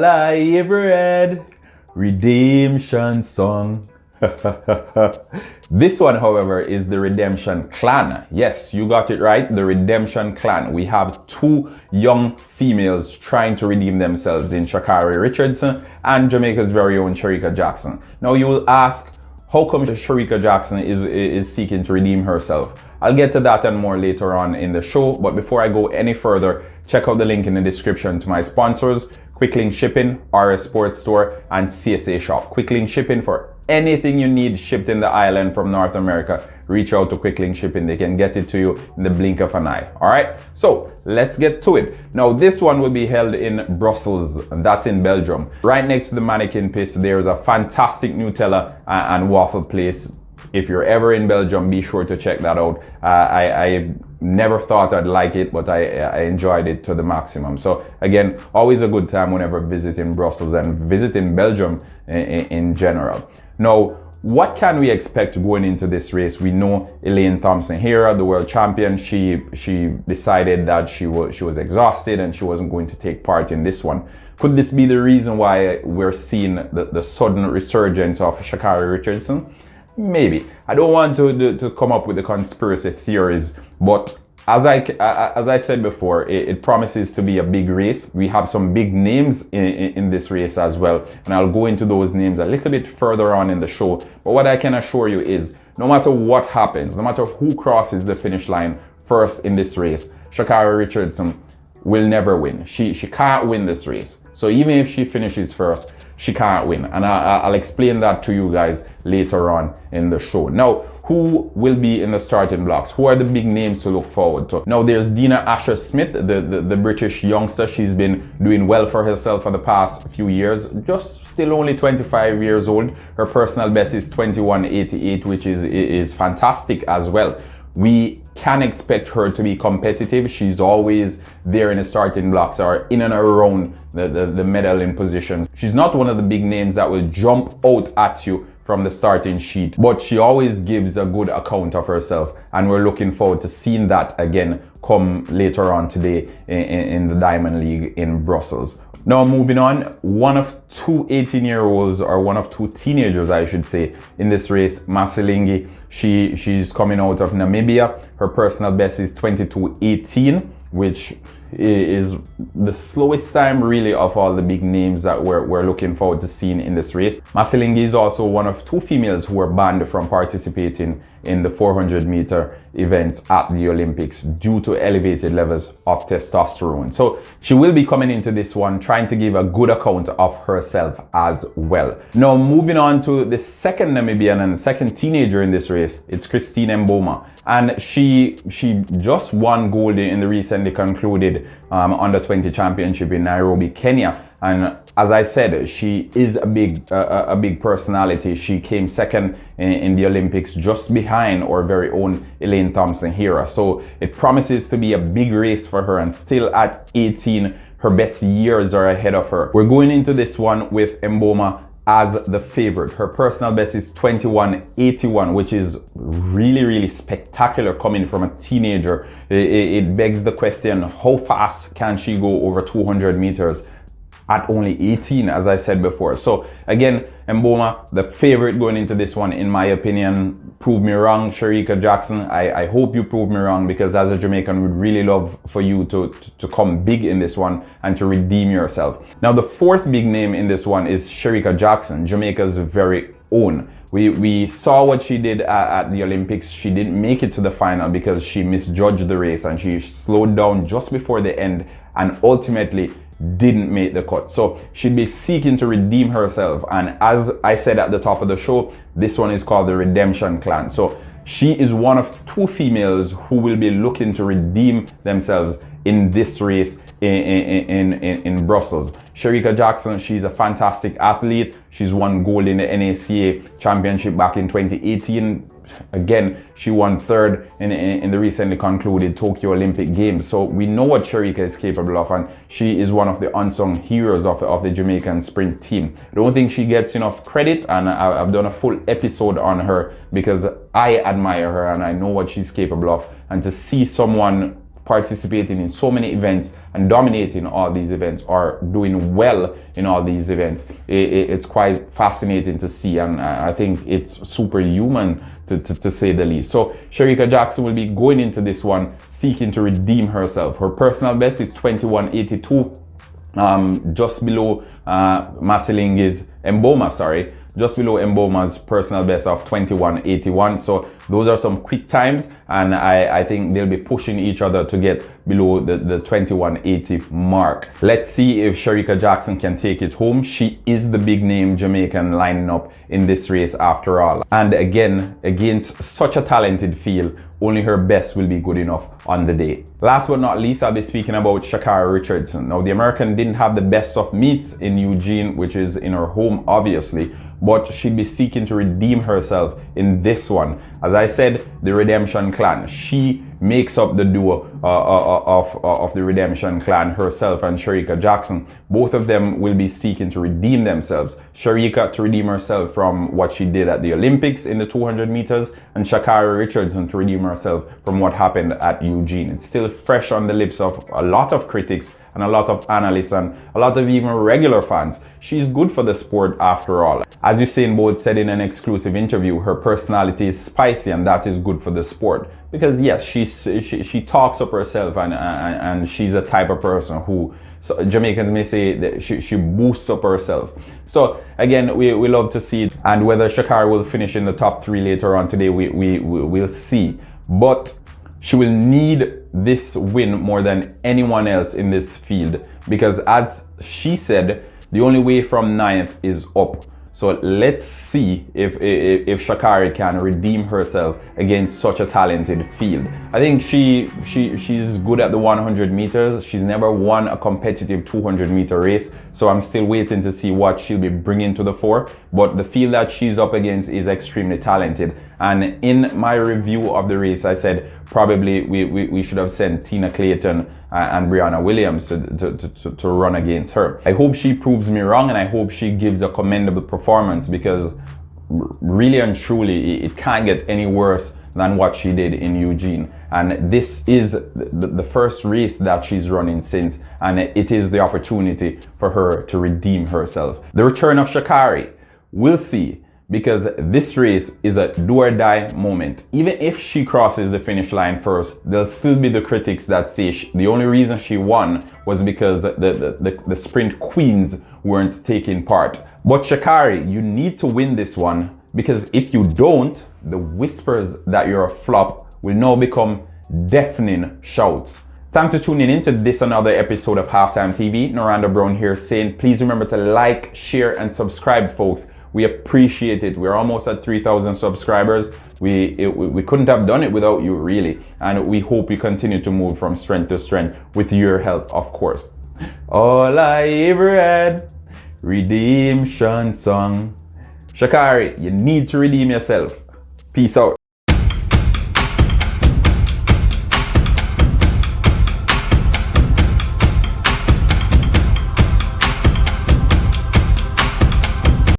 I ever had. Redemption song. This one, however, is the Redemption Clan. Yes, you got it right, the Redemption Clan. We have two young females trying to redeem themselves in Shakira Richardson and Jamaica's very own Sharika Jackson. Now you will ask, how come Sharika Jackson is seeking to redeem herself? I'll get to that and more later on in the show, but before I go any further, check out the link in the description to my sponsors, Quicklink Shipping, RS Sports Store, and CSA Shop. Quicklink Shipping for anything you need shipped in the island from North America. Reach out to Quicklink Shipping. They can get it to you in the blink of an eye. All right, so let's get to it. Now, this one will be held in Brussels, and that's in Belgium. Right next to the mannequin pit, there's a fantastic Nutella and waffle place. If you're ever in Belgium, be sure to check that out. I never thought I'd like it, but I enjoyed it to the maximum. So again, always a good time whenever visiting Brussels and visiting Belgium in general. Now, what can we expect going into this race? We know Elaine Thompson-Herah, the world champion, she decided that she was exhausted and she wasn't going to take part in this one. Could this be the reason why we're seeing the sudden resurgence of Shakira Richardson? Maybe. I don't want to come up with the conspiracy theories, but as I said before, it promises to be a big race. We have some big names in this race as well, and I'll go into those names a little bit further on in the show. But what I can assure you is, no matter what happens, no matter who crosses the finish line first in this race, Shakira Richardson will never win. She can't win this race. So even if she finishes first, she can't win. And I'll explain that to you guys later on in the show. Now, who will be in the starting blocks? Who are the big names to look forward to? Now, there's Dina Asher-Smith, the British youngster. She's been doing well for herself for the past few years. Just still only 25 years old. Her personal best is 21.88, which is fantastic as well. We can expect her to be competitive. She's always there in the starting blocks or in and around the medaling positions. She's not one of the big names that will jump out at you from the starting sheet, but she always gives a good account of herself, and we're looking forward to seeing that again come later on today in the Diamond League in Brussels. Now, moving on, one of two 18-year-olds, or one of two teenagers, I should say, in this race, Masilingi. She's coming out of Namibia. Her personal best is 22.18, which is the slowest time really of all the big names that we're looking forward to seeing in this race. Masilingi is also one of two females who were banned from participating in the 400-meter events at the Olympics due to elevated levels of testosterone. So she will be coming into this one trying to give a good account of herself as well. Now, moving on to the second Namibian and second teenager in this race, it's Christine Mboma. And she just won gold in the recently concluded Under-20 championship in Nairobi, Kenya. And as I said, she is a big personality. She came second in the Olympics, just behind our very own Elaine Thompson-Herah. So it promises to be a big race for her, and still at 18, her best years are ahead of her. We're going into this one with Mboma as the favorite. Her personal best is 21.81, which is really spectacular coming from a teenager. It begs the question, how fast can she go over 200 meters at only 18, as I said before? So again, Mboma, the favorite going into this one, in my opinion. Prove me wrong, Sharika Jackson. I hope you prove me wrong, because as a Jamaican, we'd really love for you to come big in this one and to redeem yourself. Now, the fourth big name in this one is Sharika Jackson, Jamaica's very own. We saw what she did at the Olympics. She didn't make it to the final because she misjudged the race and she slowed down just before the end and ultimately didn't make the cut. So she'd be seeking to redeem herself, and as I said at the top of the show, this one is called the Redemption Clan. So she is one of two females who will be looking to redeem themselves in this race in Brussels. Sharika Jackson, she's a fantastic athlete. She's won gold in the NACA championship back in 2018. Again, she won third in the recently concluded Tokyo Olympic Games. So we know what Sharika is capable of, and she is one of the unsung heroes of the Jamaican sprint team. I don't think she gets enough credit, and I've done a full episode on her because I admire her and I know what she's capable of. And to see someone participating in so many events and dominating all these events, or doing well in all these events. It's quite fascinating to see, and I think it's superhuman to say the least. So Sharika Jackson will be going into this one seeking to redeem herself. Her personal best is 21.82, just below Masilingi's Mboma, just below Mboma's personal best of 21.81. So those are some quick times, and I think they'll be pushing each other to get below the 21.80 mark. Let's see if Sharika Jackson can take it home. She is the big name Jamaican lining up in this race after all. And again, against such a talented field, only her best will be good enough on the day. Last but not least, I'll be speaking about Shakira Richardson. Now, the American didn't have the best of meets in Eugene, which is in her home, obviously, but she'd be seeking to redeem herself in this one. As I said, the Redemption Clan. She makes up the duo of the Redemption Clan, herself and Sharika Jackson. Both of them will be seeking to redeem themselves. Sharika to redeem herself from what she did at the Olympics in the 200 meters, and Sha'Carri Richardson to redeem herself from what happened at Eugene. It's still fresh on the lips of a lot of critics and a lot of analysts and a lot of even regular fans. She's good for the sport after all. As Usain Bolt said in an exclusive interview, her personality is spicy, and that is good for the sport. Because yes, she talks up herself, and she's a type of person who, so Jamaicans may say that she boosts up herself. So again, we love to see it. And whether Shakira will finish in the top 3 later on today, we'll see. But she will need this win more than anyone else in this field, because as she said, the only way from 9th is up. So let's see if Sha'Carri can redeem herself against such a talented field. I think she's good at the 100 meters. She's never won a competitive 200 meter race, so I'm still waiting to see what she'll be bringing to the fore. But the field that she's up against is extremely talented. And in my review of the race, I said probably we should have sent Tina Clayton and Brianna Williams to run against her. I hope she proves me wrong, and I hope she gives a commendable performance, because really and truly it can't get any worse than what she did in Eugene. And this is the first race that she's running since, and it is the opportunity for her to redeem herself. The return of Sha'Carri, we'll see, because this race is a do or die moment. Even if she crosses the finish line first, there'll still be the critics that say the only reason she won was because the sprint queens weren't taking part. But Sha'Carri, you need to win this one, because if you don't, the whispers that you're a flop will now become deafening shouts. Thanks for tuning in to this another episode of Halftime TV. Noranda Brown here saying, please remember to like, share, and subscribe, folks. We appreciate it. We're almost at 3,000 subscribers. We couldn't have done it without you, really. And we hope we continue to move from strength to strength with your help, of course. All I ever had, redemption song. Sha'Carri, you need to redeem yourself. Peace out.